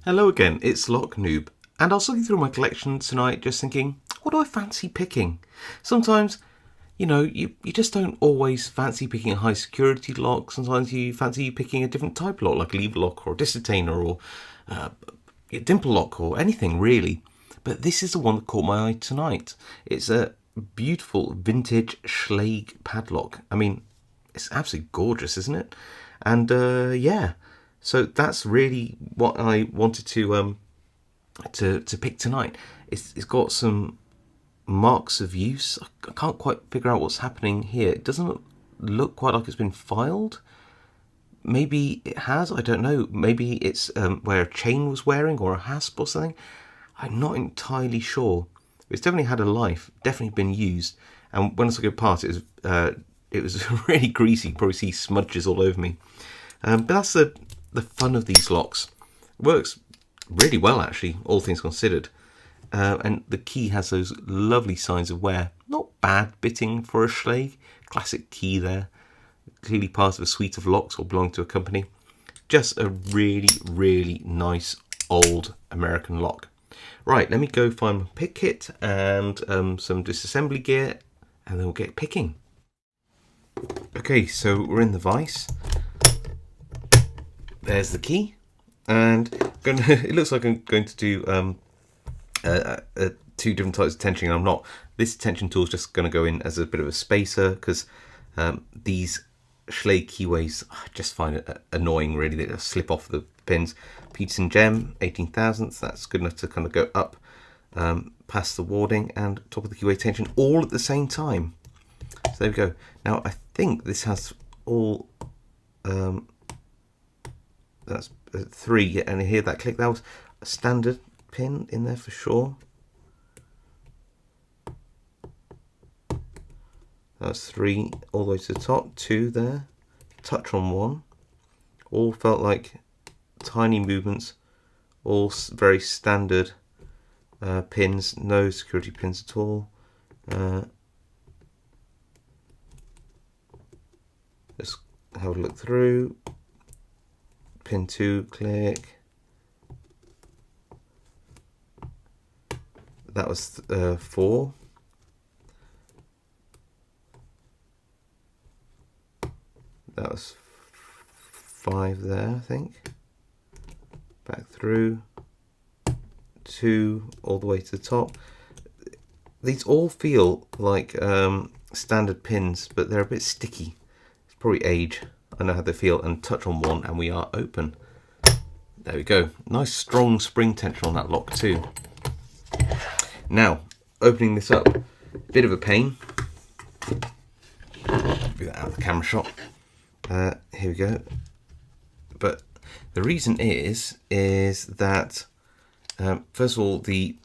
Hello again, it's Noob, and I was looking through my collection tonight just thinking, what do I fancy picking? Sometimes, you just don't always fancy picking a high security lock. Sometimes you fancy picking a different type of lock, like a lever lock or a disretainer or a dimple lock or anything really. But this is the one that caught my eye tonight. It's a beautiful vintage Schlage padlock. I mean, it's absolutely gorgeous, isn't it? And yeah. So that's really what I wanted to pick tonight. It's got some marks of use. I can't quite figure out what's happening here. It doesn't look quite like it's been filed. Maybe it has. I don't know. Maybe it's where a chain was wearing or a hasp or something. I'm not entirely sure. It's definitely had a life. Definitely been used. And when I took it apart, it was really greasy. You can probably see smudges all over me. But that's the fun of these locks. It works really well, actually, all things considered. And the key has those lovely signs of wear. Not bad bitting for a Schlage. Classic key there. Clearly part of a suite of locks or belonging to a company. Just a really, really nice old American lock. Right, let me go find my pick kit and some disassembly gear, and then we'll get picking. Okay, so we're in the vise. There's the key, and it looks like I'm going to do two different types of tensioning. I'm not. This tension tool is just going to go in as a bit of a spacer because these Schlage keyways, I just find it annoying really. They just slip off the pins. Peterson gem, 18 thousandths. That's good enough to kind of go up past the warding and top of the keyway tension all at the same time. So there we go. Now I think this has all. That's 3, and you hear that click. That was a standard pin in there for sure. That's 3 all the way to the top, 2 there, touch on 1. All felt like tiny movements, all very standard pins, no security pins at all. Just have a look through. Pin 2, click. That was 4. That was 5 there, I think. Back through. 2 all the way to the top. These all feel like standard pins, but they're a bit sticky. It's probably age. I know how they feel, and touch on 1 and we are open. There we go. Nice strong spring tension on that lock too. Now, opening this up, bit of a pain. Do that out of the camera shot. Here we go. But the reason is that first of all, the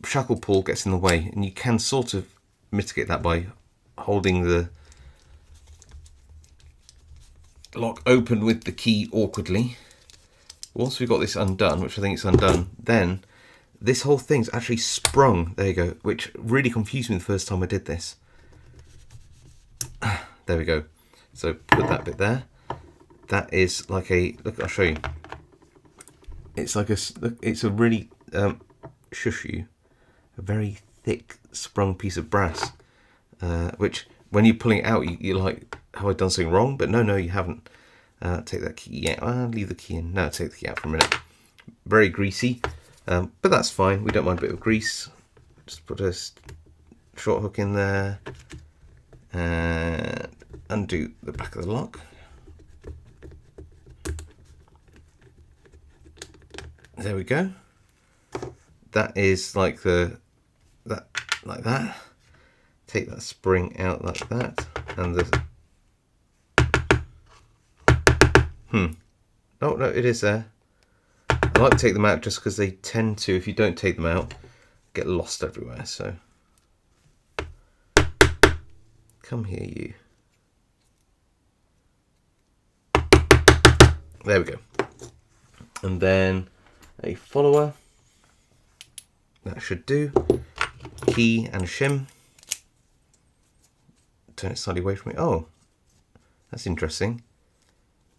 shackle pull gets in the way, and you can sort of mitigate that by holding the lock open with the key awkwardly. Once we've got this undone, which I think it's undone, then this whole thing's actually sprung. There you go, which really confused me the first time I did this. There we go. So put that bit there. That is like a look. I'll show you. It's like it's a really shush you, a very thick sprung piece of brass. Which when you're pulling it out, you're like, have I done something wrong? But no, you haven't. Take that key out. I'll leave the key in. No, take the key out for a minute. Very greasy, but that's fine. We don't mind a bit of grease. Just put a short hook in there and undo the back of the lock. There we go. That is like like that. Take that spring out like that, and the oh no, it is there. I like to take them out just because they tend to, if you don't take them out, get lost everywhere. So come here, you. There we go. And then a follower. That should do. Key and shim. Turn it slightly away from me. Oh, that's interesting.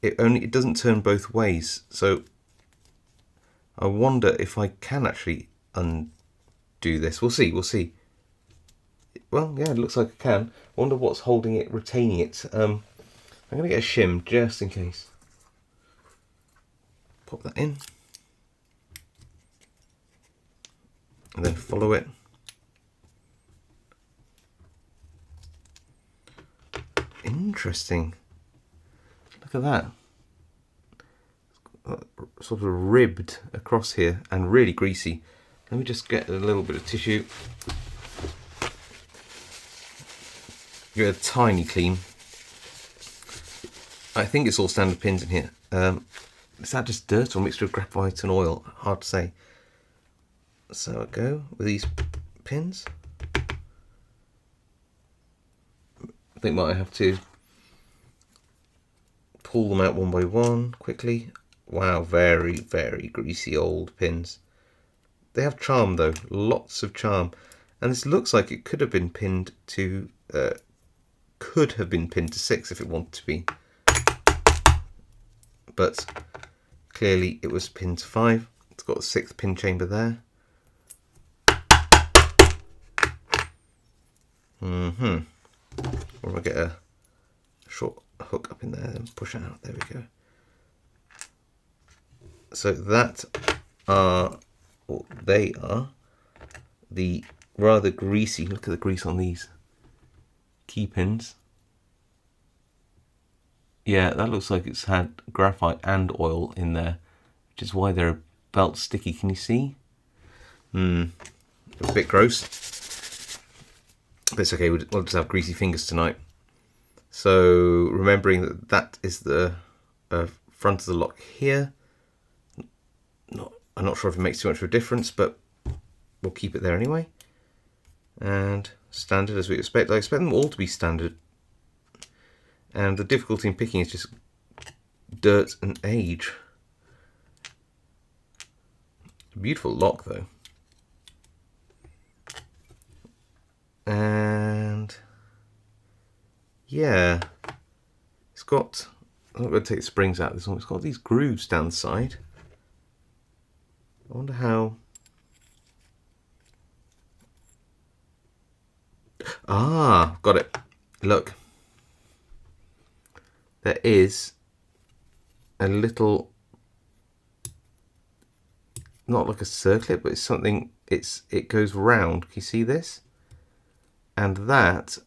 it doesn't turn both ways. So I wonder if I can actually undo this. We'll see. We'll see. Well, yeah, it looks like I can. I wonder what's holding it, retaining it. I'm going to get a shim just in case. Pop that in. And then follow it. Interesting. Look at that. Sort of ribbed across here and really greasy. Let me just get a little bit of tissue. Give it a tiny clean. I think it's all standard pins in here. Is that just dirt or a mixture of graphite and oil? Hard to say. So I go with these pins. I think might have to pull them out one by one quickly. Wow, very, very greasy old pins. They have charm though, lots of charm. And this looks like it could have been pinned to 6 if it wanted to be. But clearly it was pinned to 5. It's got a 6th pin chamber there. Or I'll get a short hook up in there and push it out. There we go. So that are, or they are, the rather greasy, look at the grease on these key pins. Yeah, that looks like it's had graphite and oil in there, which is why they're belt sticky. Can you see? A bit gross. But it's okay, we'll just have greasy fingers tonight. So remembering that that is the front of the lock here. I'm not sure if it makes too much of a difference, but we'll keep it there anyway. And standard as we expect. I expect them all to be standard. And the difficulty in picking is just dirt and age. It's a beautiful lock though. And yeah, it's got, I'm not going to take the springs out of this one, it's got these grooves down the side. I wonder how. Ah, got it. Look. There is a little, not like a circlet, but it's something, it goes round. Can you see this? And that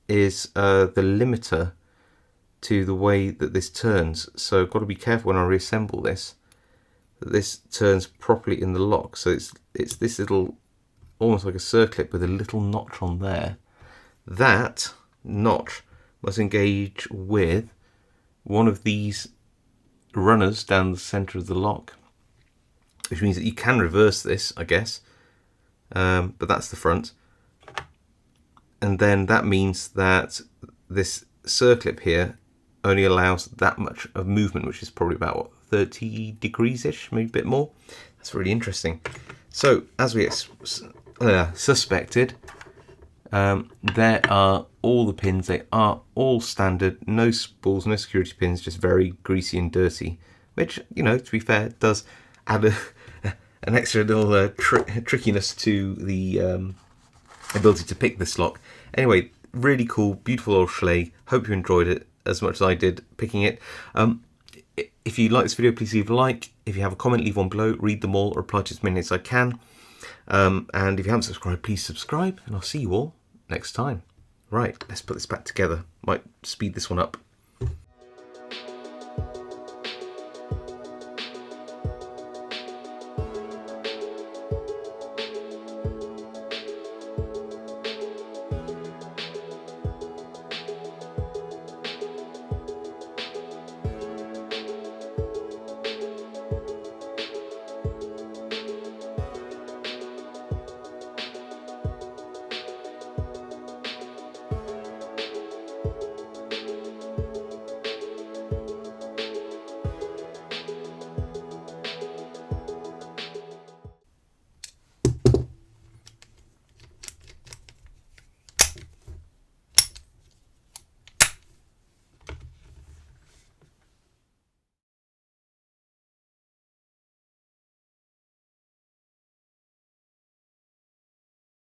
is the limiter to the way that this turns. So I've got to be careful when I reassemble this, that this turns properly in the lock. So it's this little, almost like a circlet with a little notch on there. That notch must engage with one of these runners down the center of the lock, which means that you can reverse this, I guess, but that's the front. And then that means that this circlip here only allows that much of movement, which is probably about what, 30 degrees-ish, maybe a bit more. That's really interesting. So as we suspected, there are all the pins. They are all standard, no spools, no security pins, just very greasy and dirty, which, you know, to be fair, does add an extra little trickiness to the ability to pick this lock. Anyway, really cool, beautiful old Schlage. Hope you enjoyed it as much as I did picking it. If you like this video, please leave a like. If you have a comment, leave one below. Read them all, reply to as many as I can. And if you haven't subscribed, please subscribe, and I'll see you all next time. Right, let's put this back together. Might speed this one up.